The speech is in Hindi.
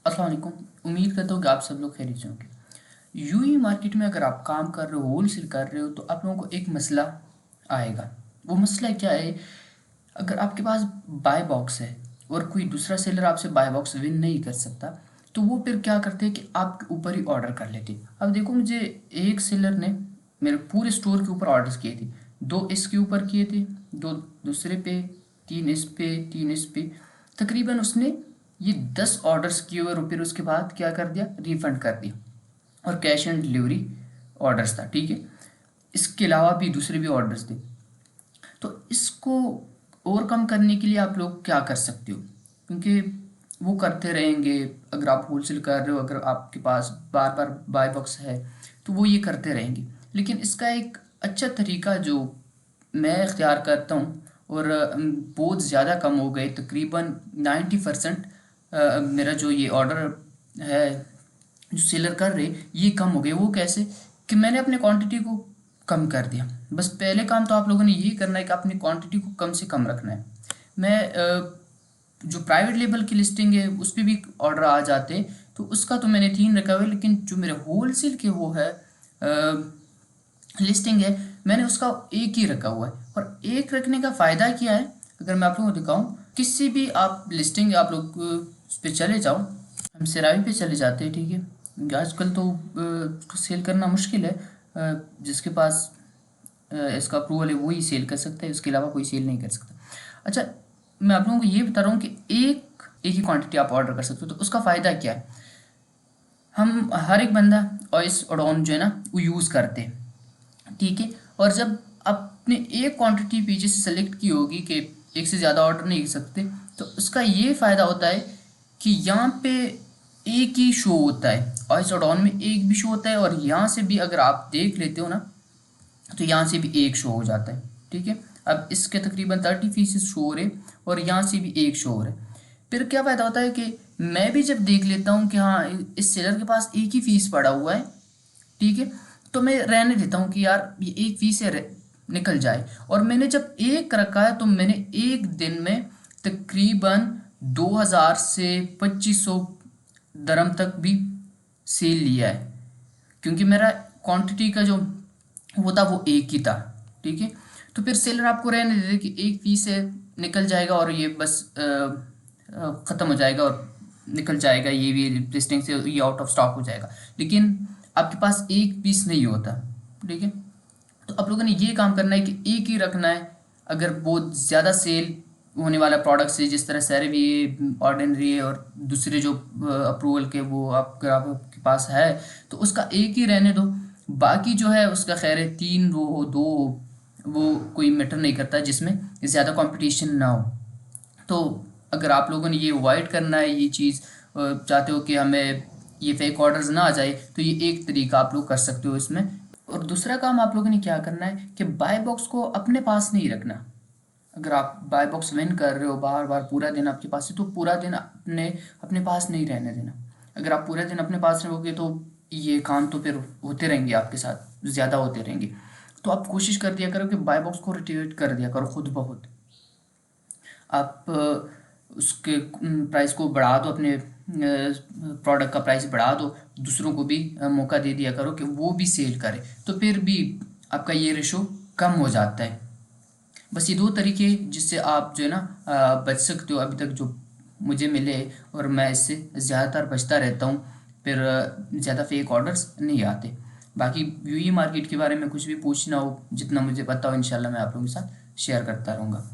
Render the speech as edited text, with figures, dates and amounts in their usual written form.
अस्सलाम वालेकुम। उम्मीद करता हूँ कि आप सब लोग खैरियत से होंगे। यूई मार्केट में अगर आप काम कर रहे हो, होलसेल कर रहे हो, तो आप लोगों को एक मसला आएगा। वो मसला क्या है? अगर आपके पास बाय बॉक्स है और कोई दूसरा सेलर आपसे बाय बॉक्स विन नहीं कर सकता, तो वो फिर क्या करते हैं कि आपके ऊपर ही ऑर्डर कर लेते हैं। अब देखो, मुझे एक सेलर ने मेरे पूरे स्टोर के ऊपर ऑर्डर्स किए थे। दो इसके ऊपर किए थे, दो दूसरे पे, तीन इस पे, तीन इस पे। तकरीबन उसने ये 10 ऑर्डर्स किए और फिर उसके बाद क्या कर दिया, रिफंड कर दिया। और कैश एंड डिलीवरी ऑर्डर्स था, ठीक है। इसके अलावा भी दूसरे भी ऑर्डर्स थे। तो इसको ओवरकम करने के लिए आप लोग क्या कर सकते हो? क्योंकि वो करते रहेंगे। अगर आप होलसेल कर रहे हो, अगर आपके पास बार बार बाय बॉक्स है, तो वो ये करते रहेंगे। लेकिन इसका एक अच्छा तरीका जो मैं इख्तियार करता हूँ, और बहुत ज़्यादा कम हो गए, तकरीबन 90% मेरा जो ये ऑर्डर है, जो सेलर कर रहे, ये कम हो गए। वो कैसे? कि मैंने अपने क्वांटिटी को कम कर दिया। बस पहले काम तो आप लोगों ने यही करना है कि अपनी क्वांटिटी को कम से कम रखना है। मैं जो प्राइवेट लेबल की लिस्टिंग है उस पर भी ऑर्डर आ जाते हैं, तो उसका तो मैंने 3 रखा हुआ है। लेकिन जो मेरे होलसेल के वो है लिस्टिंग है, मैंने उसका एक ही रखा हुआ है। और एक रखने का फ़ायदा क्या है, अगर मैं आप लोगों को दिखाऊं, किसी भी आप लिस्टिंग आप लोग उस पर चले जाओ। हम सिरावी पे चले जाते हैं, ठीक है, क्योंकि आजकल तो उसको सेल करना मुश्किल है। जिसके पास इसका अप्रूवल है वही सेल कर सकता है, उसके अलावा कोई सेल नहीं कर सकता। अच्छा, मैं आप लोगों को ये बता रहा हूँ कि एक ही क्वांटिटी आप ऑर्डर कर सकते हो। तो उसका फ़ायदा क्या है? हम हर एक बंदा ऑइस ओडोन जो है ना, वो यूज़ करते हैं, ठीक है। और जब आपने एक क्वांटिटी पीछे से सेलेक्ट की होगी कि एक से ज़्यादा ऑर्डर नहीं कर सकते, तो उसका ये फ़ायदा होता है कि यहाँ पे एक ही शो होता है। ऑइस ओडोन में एक भी शो होता है, और यहाँ से भी अगर आप देख लेते हो ना, तो यहाँ से भी एक शो हो जाता है, ठीक है। अब इसके तकरीबन 30 फीसद शो हो रहे, और यहाँ से भी एक शो हो रहा है। फिर क्या फ़ायदा होता है कि मैं भी जब देख लेता हूँ कि हाँ, इस सेलर के पास एक ही फीस पड़ा हुआ है, ठीक है, तो मैं रहने देता हूँ कि यार ये एक फीस से निकल जाए। और मैंने जब एक रखा है, तो मैंने एक दिन में तकरीबन 2000 से 2500 दरम तक भी सेल लिया है, क्योंकि मेरा क्वांटिटी का जो वो था वो एक ही था, ठीक है। तो फिर सेलर आपको रहने देते कि एक पीस से निकल जाएगा और ये बस ख़त्म हो जाएगा और निकल जाएगा, ये भी लिस्टिंग से ये आउट ऑफ स्टॉक हो जाएगा। लेकिन आपके पास एक पीस नहीं होता, ठीक है। तो आप लोगों ने ये काम करना है कि एक ही रखना है। अगर बहुत ज़्यादा सेल होने वाला प्रोडक्ट्स है, जिस तरह सैरवी है, ऑर्डिनरी है, और दूसरे जो अप्रूवल के वो आपके पास है, तो उसका एक ही रहने दो। बाकी जो है उसका खैर है, 3 हो 2 हो, वो कोई मैटर नहीं करता, जिसमें ज़्यादा कंपटीशन ना हो। तो अगर आप लोगों ने ये अवॉइड करना है, ये चीज़ चाहते हो कि हमें ये फेक ऑर्डर्स ना आ जाए, तो ये एक तरीका आप लोग कर सकते हो इसमें। और दूसरा काम आप लोगों ने क्या करना है कि बाय बॉक्स को अपने पास नहीं रखना। अगर आप बाय बॉक्स विन कर रहे हो बार बार, पूरा दिन आपके पास है, तो पूरा दिन अपने अपने पास नहीं रहने देना। अगर आप पूरे दिन अपने पास रहोगे, तो ये काम तो फिर होते रहेंगे आपके साथ, ज़्यादा होते रहेंगे। तो आप कोशिश कर दिया करो कि बाय बॉक्स को रिट्रीट कर दिया करो खुद ब खुद। आप उसके प्राइस को बढ़ा दो, अपने प्रोडक्ट का प्राइस बढ़ा दो, दूसरों को भी मौका दे दिया करो कि वो भी सेल करें, तो फिर भी आपका ये रेशो कम हो जाता है। बस ये 2 तरीके जिससे आप जो है ना बच सकते हो अभी तक जो मुझे मिले, और मैं इससे ज़्यादातर बचता रहता हूँ। फिर ज़्यादा फेक ऑर्डर्स नहीं आते। बाकी यूई मार्केट के बारे में कुछ भी पूछना हो, जितना मुझे पता हो, इंशाल्लाह मैं आप लोगों के साथ शेयर करता रहूँगा।